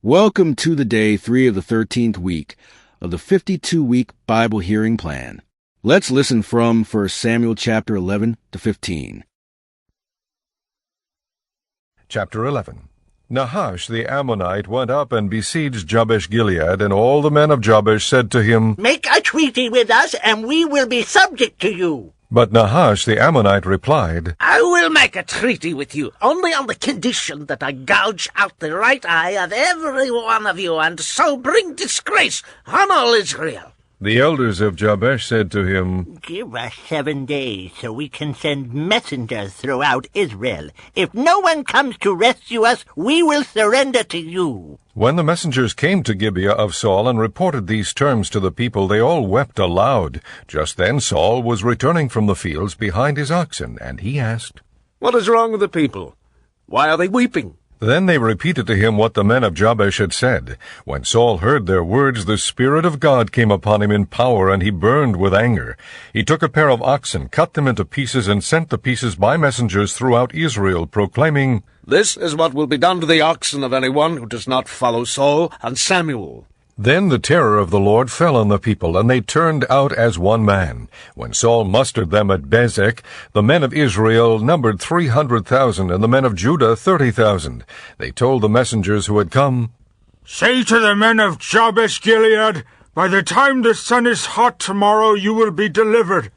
Welcome to the day 3 of the 13th week of the 52-week Bible hearing plan. Let's listen from 1 Samuel chapter 11 to 15. Chapter 11. Nahash the Ammonite went up and besieged Jabesh-Gilead, and all the men of Jabesh said to him, "Make a treaty with us, and we will be subject to you." But Nahash the Ammonite replied, "I will make a treaty with you, only on the condition that I gouge out the right eye of every one of you, and so bring disgrace on all Israel." The elders of Jabesh said to him, "Give us 7 days so we can send messengers throughout Israel. If no one comes to rescue us, we will surrender to you." When the messengers came to Gibeah of Saul and reported these terms to the people, they all wept aloud. Just then Saul was returning from the fields behind his oxen, and he asked, "What is wrong with the people? Why are they weeping?" Then they repeated to him what the men of Jabesh had said. When Saul heard their words, the Spirit of God came upon him in power, and he burned with anger. He took a pair of oxen, cut them into pieces, and sent the pieces by messengers throughout Israel, proclaiming, "This is what will be done to the oxen of anyone who does not follow Saul and Samuel." Then the terror of the Lord fell on the people, and they turned out as one man. When Saul mustered them at Bezek, the men of Israel numbered 300,000, and the men of Judah 30,000. They told the messengers who had come, "Say to the men of Jabesh-Gilead, by the time the sun is hot tomorrow you will be delivered."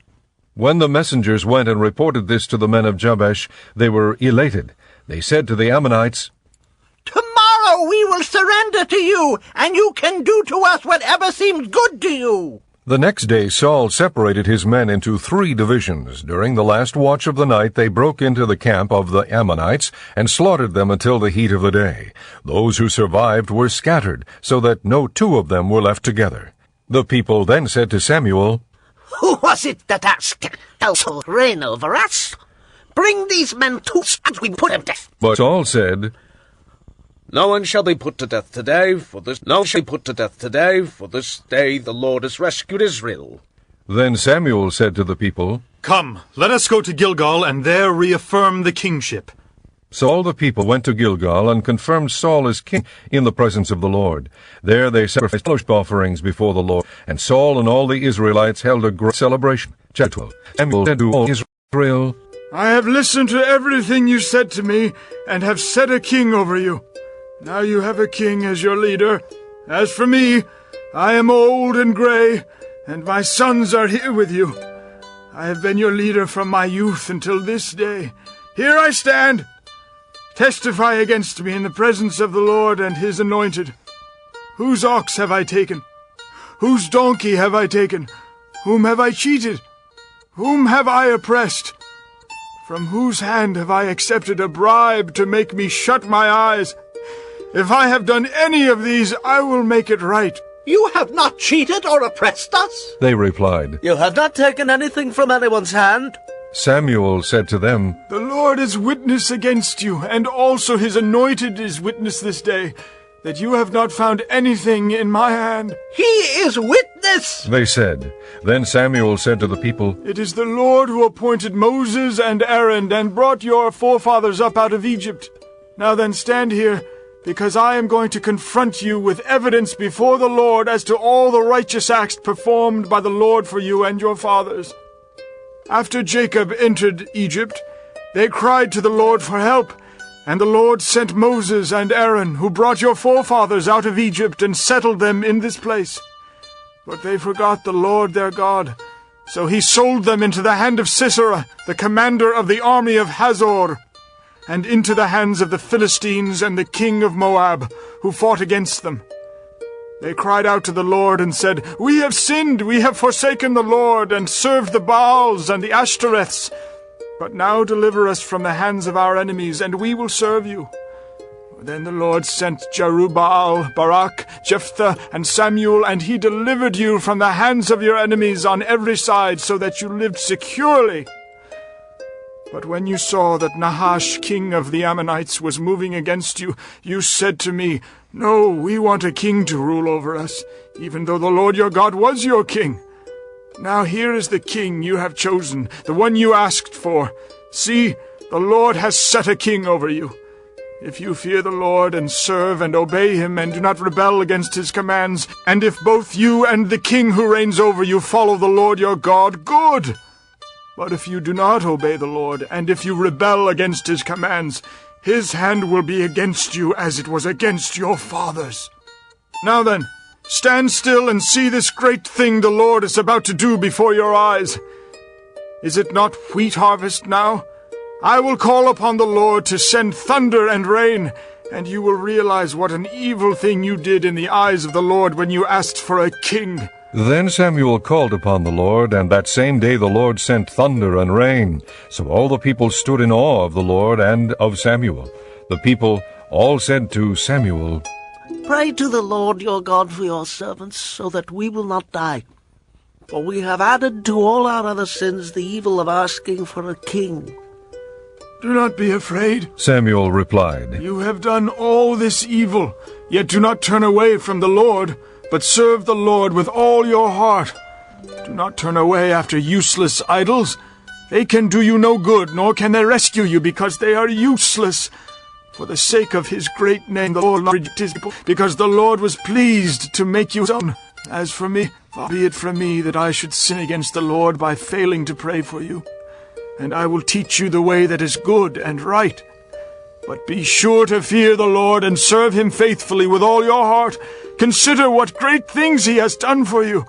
When the messengers went and reported this to the men of Jabesh, they were elated. They said to the Ammonites, "Tomorrow we will surrender to you, and you can do to us whatever seems good to you." The next day Saul separated his men into 3 divisions. During the last watch of the night they broke into the camp of the Ammonites and slaughtered them until the heat of the day. Those who survived were scattered, so that no 2 of them were left together. The people then said to Samuel, "Who was it that asked to reign over us? Bring these men to us, and we put them to death." But Saul said, No one shall be put to death today, for this day the Lord has rescued Israel." Then Samuel said to the people, "Come, let us go to Gilgal and there reaffirm the kingship." So all the people went to Gilgal and confirmed Saul as king in the presence of the Lord. There they sacrificed fellowship offerings before the Lord, and Saul and all the Israelites held a great celebration. Chapter 12. Samuel said to all Israel, "I have listened to everything you said to me, and have set a king over you. Now you have a king as your leader. As for me, I am old and gray, and my sons are here with you. I have been your leader from my youth until this day. Here I stand. Testify against me in the presence of the Lord and his anointed. Whose ox have I taken? Whose donkey have I taken? Whom have I cheated? Whom have I oppressed? From whose hand have I accepted a bribe to make me shut my eyes? If I have done any of these, I will make it right." "You have not cheated or oppressed us," they replied. "You have not taken anything from anyone's hand." Samuel said to them, "The Lord is witness against you, and also his anointed is witness this day, that you have not found anything in my hand." "He is witness," they said. Then Samuel said to the people, "It is the Lord who appointed Moses and Aaron and brought your forefathers up out of Egypt. Now then stand here, because I am going to confront you with evidence before the Lord as to all the righteous acts performed by the Lord for you and your fathers. After Jacob entered Egypt, they cried to the Lord for help, and the Lord sent Moses and Aaron, who brought your forefathers out of Egypt and settled them in this place. But they forgot the Lord their God, so he sold them into the hand of Sisera, the commander of the army of Hazor, and into the hands of the Philistines and the king of Moab, who fought against them. They cried out to the Lord and said, 'We have sinned, we have forsaken the Lord, and served the Baals and the Ashtoreths. But now deliver us from the hands of our enemies, and we will serve you.' Then the Lord sent Jerubbaal, Barak, Jephthah, and Samuel, and he delivered you from the hands of your enemies on every side, so that you lived securely. But when you saw that Nahash, king of the Ammonites, was moving against you, you said to me, 'No, we want a king to rule over us, even though the Lord your God was your king.' Now here is the king you have chosen, the one you asked for. See, the Lord has set a king over you. If you fear the Lord and serve and obey him and do not rebel against his commands, and if both you and the king who reigns over you follow the Lord your God, good! But if you do not obey the Lord, and if you rebel against his commands, his hand will be against you as it was against your fathers. Now then, stand still and see this great thing the Lord is about to do before your eyes. Is it not wheat harvest now? I will call upon the Lord to send thunder and rain, and you will realize what an evil thing you did in the eyes of the Lord when you asked for a king. Then Samuel called upon the Lord, and that same day the Lord sent thunder and rain. So all the people stood in awe of the Lord and of Samuel. The people all said to Samuel, Pray to the Lord your God for your servants, so that we will not die. For we have added to all our other sins the evil of asking for a king. Do not be afraid, Samuel replied. You have done all this evil, yet do not turn away from the Lord, but serve the Lord with all your heart. Do not turn away after useless idols. They can do you no good, nor can they rescue you, because they are useless. For the sake of his great name, the Lord rejected his people, because the Lord was pleased to make you his own. As for me, far be it from me that I should sin against the Lord by failing to pray for you. And I will teach you the way that is good and right. But be sure to fear the Lord and serve him faithfully with all your heart. Consider what great things he has done for you.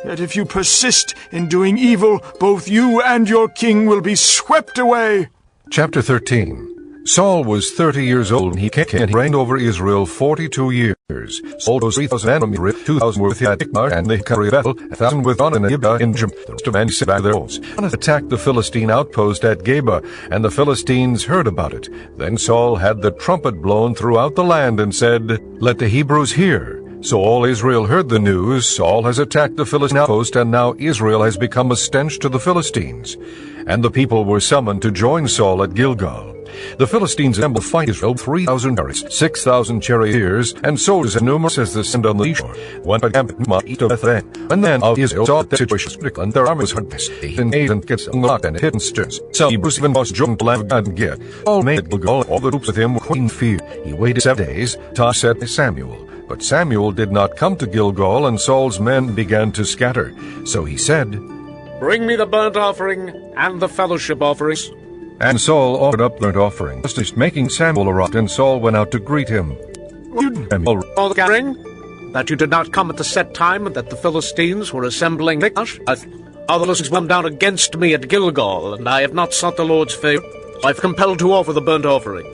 Yet if you persist in doing evil, both you and your king will be swept away. Chapter 13. Saul was 30 years old when he came and reigned over Israel 42 years. Saul was 3,000 enemies, 2,000 were with him at Micmash and the carry battle, 1,000 with Jonathan and Gibeah in Jim. The rest of men sat back their walls. Jonathan attacked the Philistine outpost at Geba, and the Philistines heard about it. Then Saul had the trumpet blown throughout the land and said, Let the Hebrews hear. So all Israel heard the news. Saul has attacked the Philistine outpost, and now Israel has become a stench to the Philistines. And the people were summoned to join Saul at Gilgal. The Philistines assembled to fight Israel, 3,000 chariots, 6,000 charioteers, and soldiers as numerous as the sand on the shore. One by camp at Mach east of Bethlehem. And then of Israel saw the situation critical, and their army was hard pressed. They hid and gets unlocked and hidden steers. Some Hebrews even crossed Jordan to land of God and Gid. All made at Gilgal, all the troops with him were in fear. He waited 7 days. Saul said to Samuel. But Samuel did not come to Gilgal, and Saul's men began to scatter. So he said, Bring me the burnt offering and the fellowship offerings. And Saul offered up burnt offering, just making Samuel arrive, and Saul went out to greet him. Samuel, all the gathering, that you did not come at the set time, and that the Philistines were assembling Micmash. All the Philistines come down against me at Gilgal, and I have not sought the Lord's favor. I have compelled to offer the burnt offering.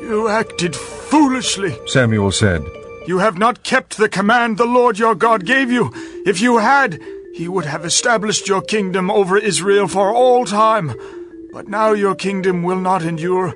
You acted foolishly, Samuel said. You have not kept the command the Lord your God gave you. If you had, he would have established your kingdom over Israel for all time. But now your kingdom will not endure.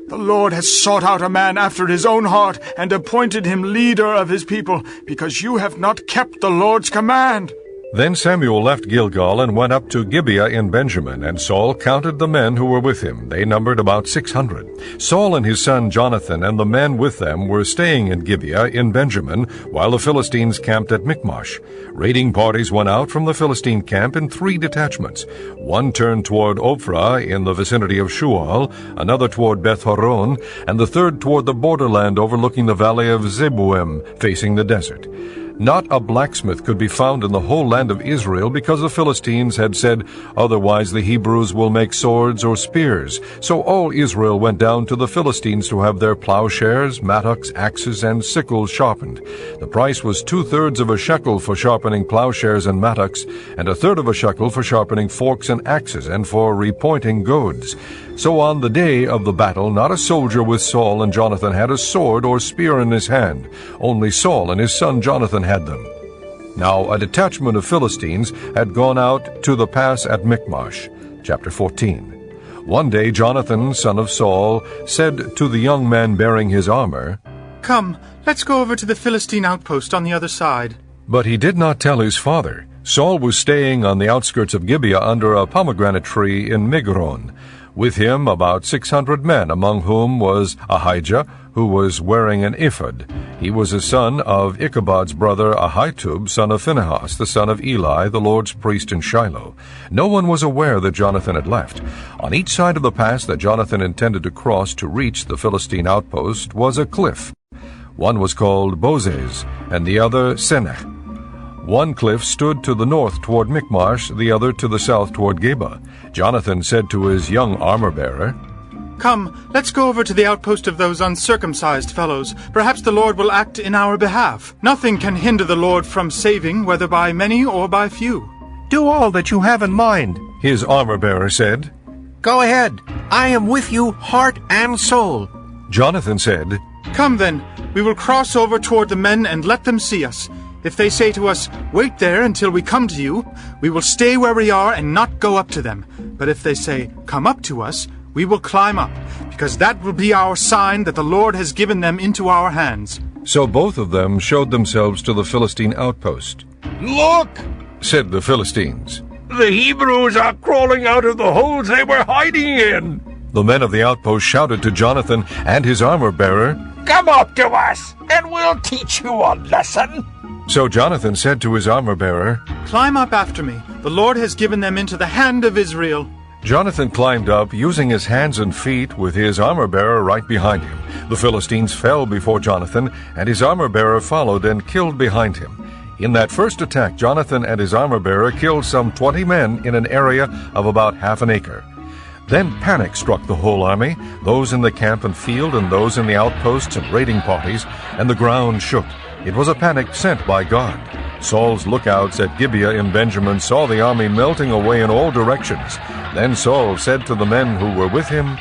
The Lord has sought out a man after his own heart and appointed him leader of his people, because you have not kept the Lord's command. Then Samuel left Gilgal and went up to Gibeah in Benjamin, and Saul counted the men who were with him. They numbered about 600. Saul and his son Jonathan and the men with them were staying in Gibeah in Benjamin, while the Philistines camped at Michmash. Raiding parties went out from the Philistine camp in 3 detachments. One turned toward Ophrah in the vicinity of Shual, another toward Beth-horon, and the third toward the borderland overlooking the valley of Zeboim, facing the desert. Not a blacksmith could be found in the whole land of Israel, because the Philistines had said, Otherwise the Hebrews will make swords or spears. So all Israel went down to the Philistines to have their plowshares, mattocks, axes, and sickles sharpened. The price was 2/3 of a shekel for sharpening plowshares and mattocks, and 1/3 of a shekel for sharpening forks and axes, and for repointing goads. So on the day of the battle, not a soldier with Saul and Jonathan had a sword or spear in his hand. Only Saul and his son Jonathan had them. Now a detachment of Philistines had gone out to the pass at Michmash. Chapter 14. One day Jonathan, son of Saul, said to the young man bearing his armor, Come, let's go over to the Philistine outpost on the other side. But he did not tell his father. Saul was staying on the outskirts of Gibeah under a pomegranate tree in Migron. With him about 600 men, among whom was Ahijah, who was wearing an ephod. He was a son of Ichabod's brother Ahitub, son of Phinehas, the son of Eli, the Lord's priest in Shiloh. No one was aware that Jonathan had left. On each side of the pass that Jonathan intended to cross to reach the Philistine outpost was a cliff. One was called Bozez, and the other Senech. One cliff stood to the north toward Michmash, the other to the south toward Geba. Jonathan said to his young armor-bearer, Come, let's go over to the outpost of those uncircumcised fellows. Perhaps the Lord will act in our behalf. Nothing can hinder the Lord from saving, whether by many or by few. Do all that you have in mind, his armor-bearer said. Go ahead. I am with you, heart and soul. Jonathan said, Come then, we will cross over toward the men and let them see us. If they say to us, Wait there until we come to you, we will stay where we are and not go up to them. But if they say, Come up to us, we will climb up, because that will be our sign that the Lord has given them into our hands. So both of them showed themselves to the Philistine outpost. Look, said the Philistines. the Hebrews are crawling out of the holes they were hiding in. The men of the outpost shouted to Jonathan and his armor-bearer, Come up to us, and we'll teach you a lesson. So Jonathan said to his armor-bearer, Climb up after me. The Lord has given them into the hand of Israel. Jonathan climbed up, using his hands and feet, with his armor-bearer right behind him. The Philistines fell before Jonathan, and his armor-bearer followed and killed behind him. In that first attack, Jonathan and his armor-bearer killed some 20 men in an area of about half an acre. Then panic struck the whole army, those in the camp and field and those in the outposts and raiding parties, and the ground shook. It was a panic sent by God. Saul's lookouts at Gibeah in Benjamin saw the army melting away in all directions. Then Saul said to the men who were with him,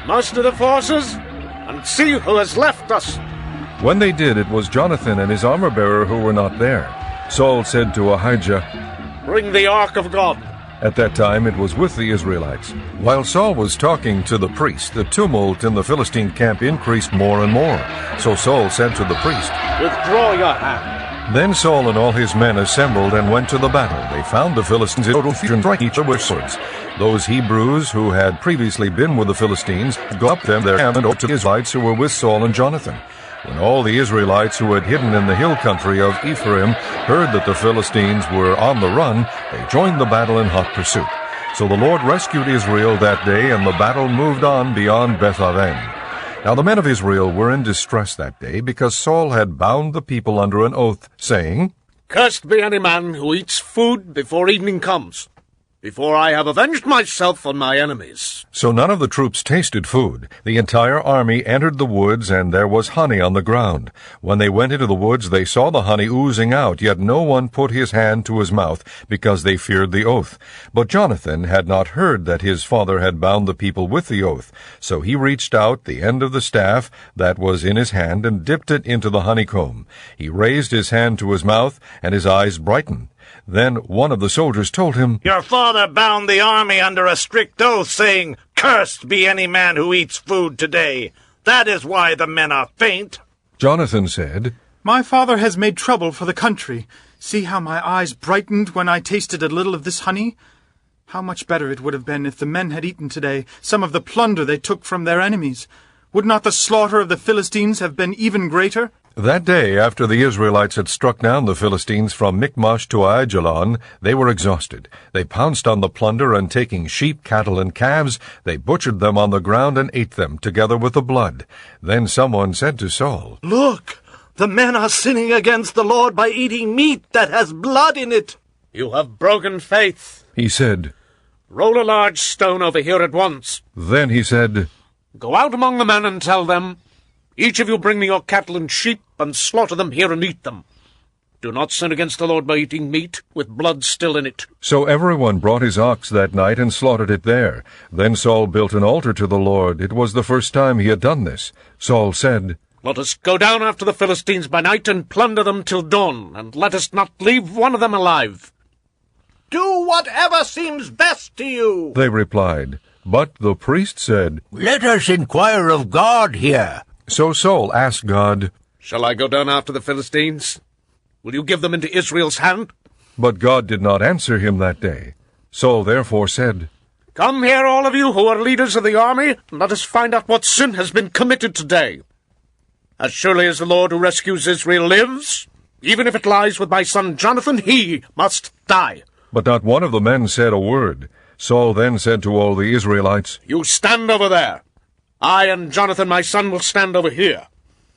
Muster the forces, and see who has left us. When they did, it was Jonathan and his armor-bearer who were not there. Saul said to Ahijah, Bring the ark of God. At that time it was with the Israelites. While Saul was talking to the priest, the tumult in the Philistine camp increased more and more. So Saul said to the priest, Withdraw your hand. Then Saul and all his men assembled and went to the battle. They found the Philistines in total fusion, striking each other with swords. Those Hebrews who had previously been with the Philistines go up them their camp and over to the Israelites who were with Saul and Jonathan. When all the Israelites who had hidden in the hill country of Ephraim heard that the Philistines were on the run, they joined the battle in hot pursuit. So the Lord rescued Israel that day, and the battle moved on beyond Beth-aven. Now the men of Israel were in distress that day, because Saul had bound the people under an oath, saying, Cursed be any man who eats food before evening comes, before I have avenged myself on my enemies. So none of the troops tasted food. The entire army entered the woods, and there was honey on the ground. When they went into the woods, they saw the honey oozing out, yet no one put his hand to his mouth, because they feared the oath. But Jonathan had not heard that his father had bound the people with the oath. So he reached out the end of the staff that was in his hand, and dipped it into the honeycomb. He raised his hand to his mouth, and his eyes brightened. Then one of the soldiers told him, Your father bound the army under a strict oath, saying, Cursed be any man who eats food today. That is why the men are faint. Jonathan said, My father has made trouble for the country. See how my eyes brightened when I tasted a little of this honey? How much better it would have been if the men had eaten today some of the plunder they took from their enemies. Would not the slaughter of the Philistines have been even greater? That day, after the Israelites had struck down the Philistines from Michmash to Aijalon, they were exhausted. They pounced on the plunder, and taking sheep, cattle, and calves, they butchered them on the ground and ate them, together with the blood. Then someone said to Saul, Look, the men are sinning against the Lord by eating meat that has blood in it. You have broken faith. He said. Roll a large stone over here at once. Then he said, Go out among the men and tell them, Each of you bring me your cattle and sheep, and slaughter them here and eat them. Do not sin against the Lord by eating meat with blood still in it. So everyone brought his ox that night and slaughtered it there. Then Saul built an altar to the Lord. It was the first time he had done this. Saul said, Let us go down after the Philistines by night and plunder them till dawn, and let us not leave one of them alive. Do whatever seems best to you, they replied. But the priest said, Let us inquire of God here. So Saul asked God, Shall I go down after the Philistines? Will you give them into Israel's hand? But God did not answer him that day. Saul therefore said, Come here, all of you who are leaders of the army, and let us find out what sin has been committed today. As surely as the Lord who rescues Israel lives, even if it lies with my son Jonathan, he must die. But not one of the men said a word. Saul then said to all the Israelites, You stand over there. I and Jonathan my son will stand over here.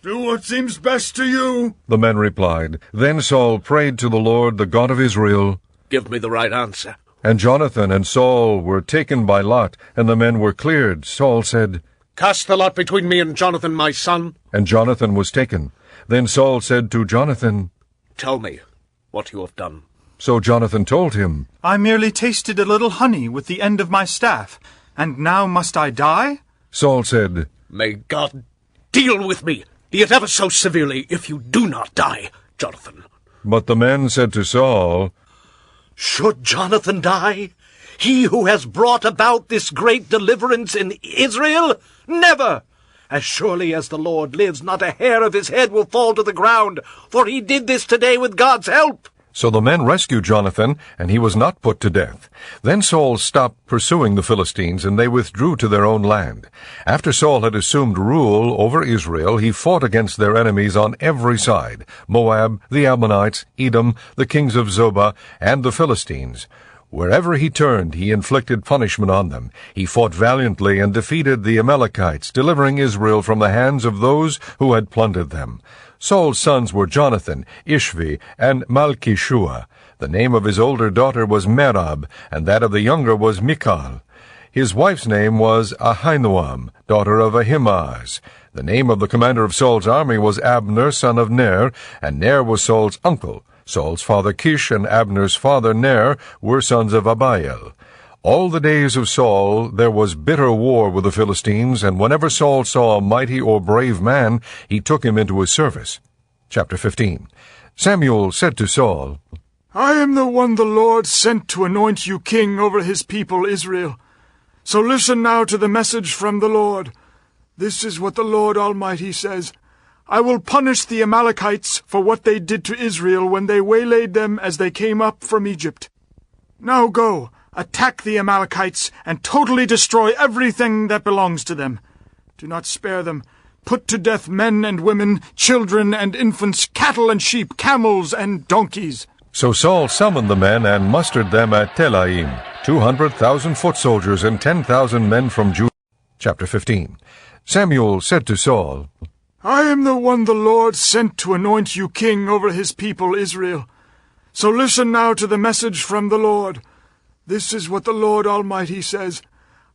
Do what seems best to you, the men replied. Then Saul prayed to the Lord, the God of Israel. Give me the right answer. And Jonathan and Saul were taken by lot, and the men were cleared. Saul said, Cast the lot between me and Jonathan my son. And Jonathan was taken. Then Saul said to Jonathan, Tell me what you have done. So Jonathan told him, I merely tasted a little honey with the end of my staff, and now must I die? Saul said, May God deal with me, be it ever so severely, if you do not die, Jonathan. But the men said to Saul, Should Jonathan die? He who has brought about this great deliverance in Israel? Never! As surely as the Lord lives, not a hair of his head will fall to the ground, for he did this today with God's help. So the men rescued Jonathan, and he was not put to death. Then Saul stopped pursuing the Philistines, and they withdrew to their own land. After Saul had assumed rule over Israel, he fought against their enemies on every side, Moab, the Ammonites, Edom, the kings of Zobah, and the Philistines. Wherever he turned, he inflicted punishment on them. He fought valiantly and defeated the Amalekites, delivering Israel from the hands of those who had plundered them. Saul's sons were Jonathan, Ishvi, and Malchishua. The name of his older daughter was Merab, and that of the younger was Michal. His wife's name was Ahinoam, daughter of Ahimaaz. The name of the commander of Saul's army was Abner, son of Ner, and Ner was Saul's uncle. Saul's father Kish and Abner's father Ner were sons of Abiel. All the days of Saul there was bitter war with the Philistines, and whenever Saul saw a mighty or brave man, he took him into his service. Chapter 15. Samuel said to Saul, I am the one the Lord sent to anoint you king over his people Israel. So listen now to the message from the Lord. This is what the Lord Almighty says. I will punish the Amalekites for what they did to Israel when they waylaid them as they came up from Egypt. Now go, attack the Amalekites, and totally destroy everything that belongs to them. Do not spare them. Put to death men and women, children and infants, cattle and sheep, camels and donkeys. So Saul summoned the men and mustered them at Telaim, 200,000 foot soldiers and 10,000 men from Judah. Chapter 15. Samuel said to Saul, I am the one the Lord sent to anoint you king over his people Israel. So listen now to the message from the Lord. This is what the Lord Almighty says.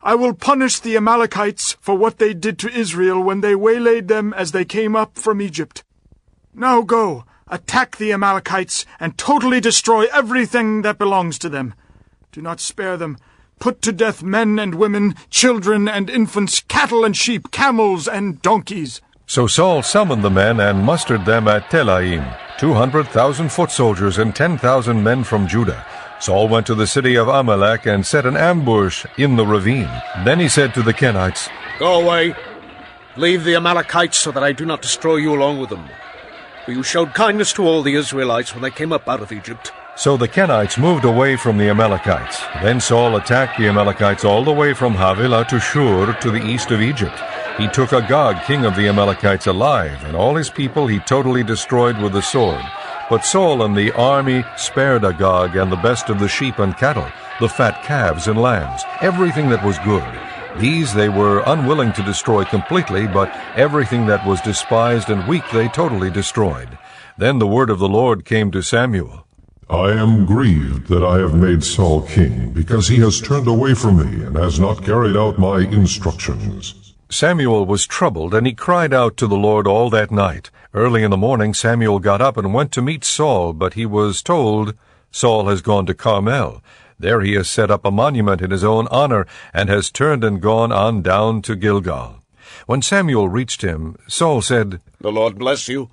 I will punish the Amalekites for what they did to Israel when they waylaid them as they came up from Egypt. Now go, attack the Amalekites, and totally destroy everything that belongs to them. Do not spare them. Put to death men and women, children and infants, cattle and sheep, camels and donkeys. So Saul summoned the men and mustered them at Telaim, 200,000 foot soldiers and 10,000 men from Judah. Saul went to the city of Amalek and set an ambush in the ravine. Then he said to the Kenites, Go away. Leave the Amalekites so that I do not destroy you along with them. For you showed kindness to all the Israelites when they came up out of Egypt. So the Kenites moved away from the Amalekites. Then Saul attacked the Amalekites all the way from Havilah to Shur to the east of Egypt. He took Agag, king of the Amalekites, alive, and all his people he totally destroyed with the sword. But Saul and the army spared Agag and the best of the sheep and cattle, the fat calves and lambs, everything that was good. These they were unwilling to destroy completely, but everything that was despised and weak they totally destroyed. Then the word of the Lord came to Samuel. I am grieved that I have made Saul king, because he has turned away from me and has not carried out my instructions. Samuel was troubled, and he cried out to the Lord all that night. Early in the morning Samuel got up and went to meet Saul, but he was told, Saul has gone to Carmel. There he has set up a monument in his own honor, and has turned and gone on down to Gilgal. When Samuel reached him, Saul said, The Lord bless you.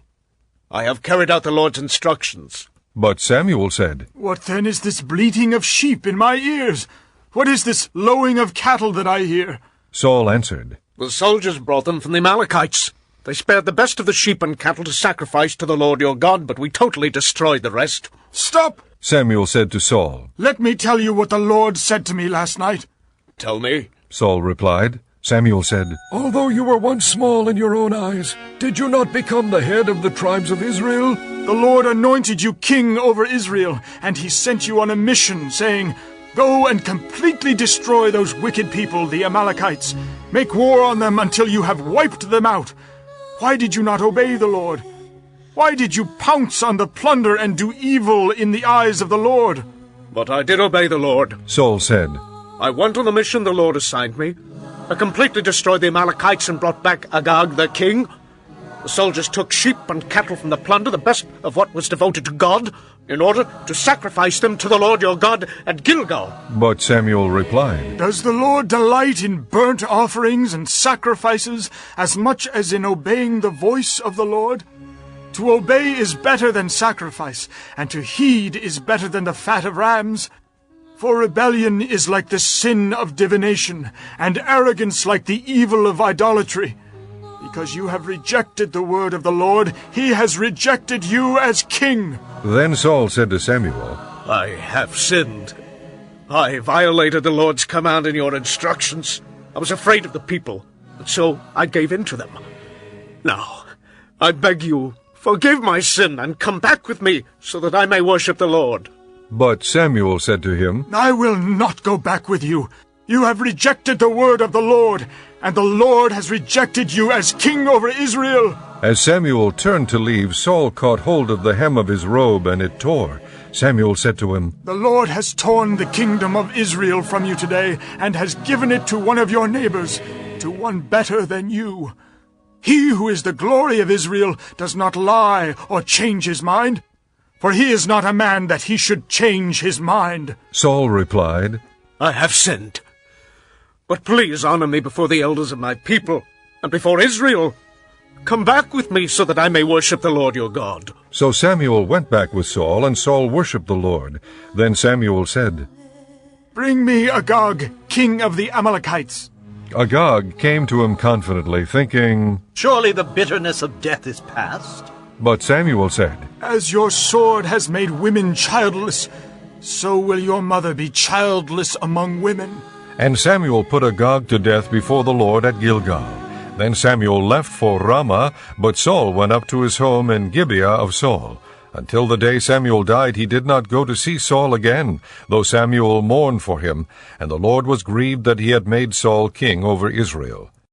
I have carried out the Lord's instructions. But Samuel said, What then is this bleating of sheep in my ears? What is this lowing of cattle that I hear? Saul answered, The soldiers brought them from the Amalekites. They spared the best of the sheep and cattle to sacrifice to the Lord your God, but we totally destroyed the rest. Stop! Samuel said to Saul. Let me tell you what the Lord said to me last night. Tell me. Saul replied. Samuel said, Although you were once small in your own eyes, did you not become the head of the tribes of Israel? The Lord anointed you king over Israel, and he sent you on a mission, saying, Go and completely destroy those wicked people, the Amalekites. Make war on them until you have wiped them out. Why did you not obey the Lord? Why did you pounce on the plunder and do evil in the eyes of the Lord? But I did obey the Lord. Saul said, I went on the mission the Lord assigned me. I completely destroyed the Amalekites and brought back Agag the king. The soldiers took sheep and cattle from the plunder, the best of what was devoted to God, in order to sacrifice them to the Lord your God at Gilgal. But Samuel replied, Does the Lord delight in burnt offerings and sacrifices as much as in obeying the voice of the Lord? To obey is better than sacrifice, and to heed is better than the fat of rams. For rebellion is like the sin of divination, and arrogance like the evil of idolatry. Because you have rejected the word of the Lord, he has rejected you as king. Then Saul said to Samuel, I have sinned. I violated the Lord's command and your instructions. I was afraid of the people, and so I gave in to them. Now, I beg you, forgive my sin and come back with me so that I may worship the Lord. But Samuel said to him, I will not go back with you. You have rejected the word of the Lord, and the Lord has rejected you as king over Israel. As Samuel turned to leave, Saul caught hold of the hem of his robe, and it tore. Samuel said to him, The Lord has torn the kingdom of Israel from you today, and has given it to one of your neighbors, to one better than you. He who is the glory of Israel does not lie or change his mind, for he is not a man that he should change his mind. Saul replied, I have sinned. But please honor me before the elders of my people and before Israel. Come back with me so that I may worship the Lord your God. So Samuel went back with Saul, and Saul worshipped the Lord. Then Samuel said, Bring me Agag, king of the Amalekites. Agag came to him confidently, thinking, Surely the bitterness of death is past. But Samuel said, As your sword has made women childless, so will your mother be childless among women. And Samuel put Agag to death before the Lord at Gilgal. Then Samuel left for Ramah, but Saul went up to his home in Gibeah of Saul. Until the day Samuel died, he did not go to see Saul again, though Samuel mourned for him, and the Lord was grieved that he had made Saul king over Israel.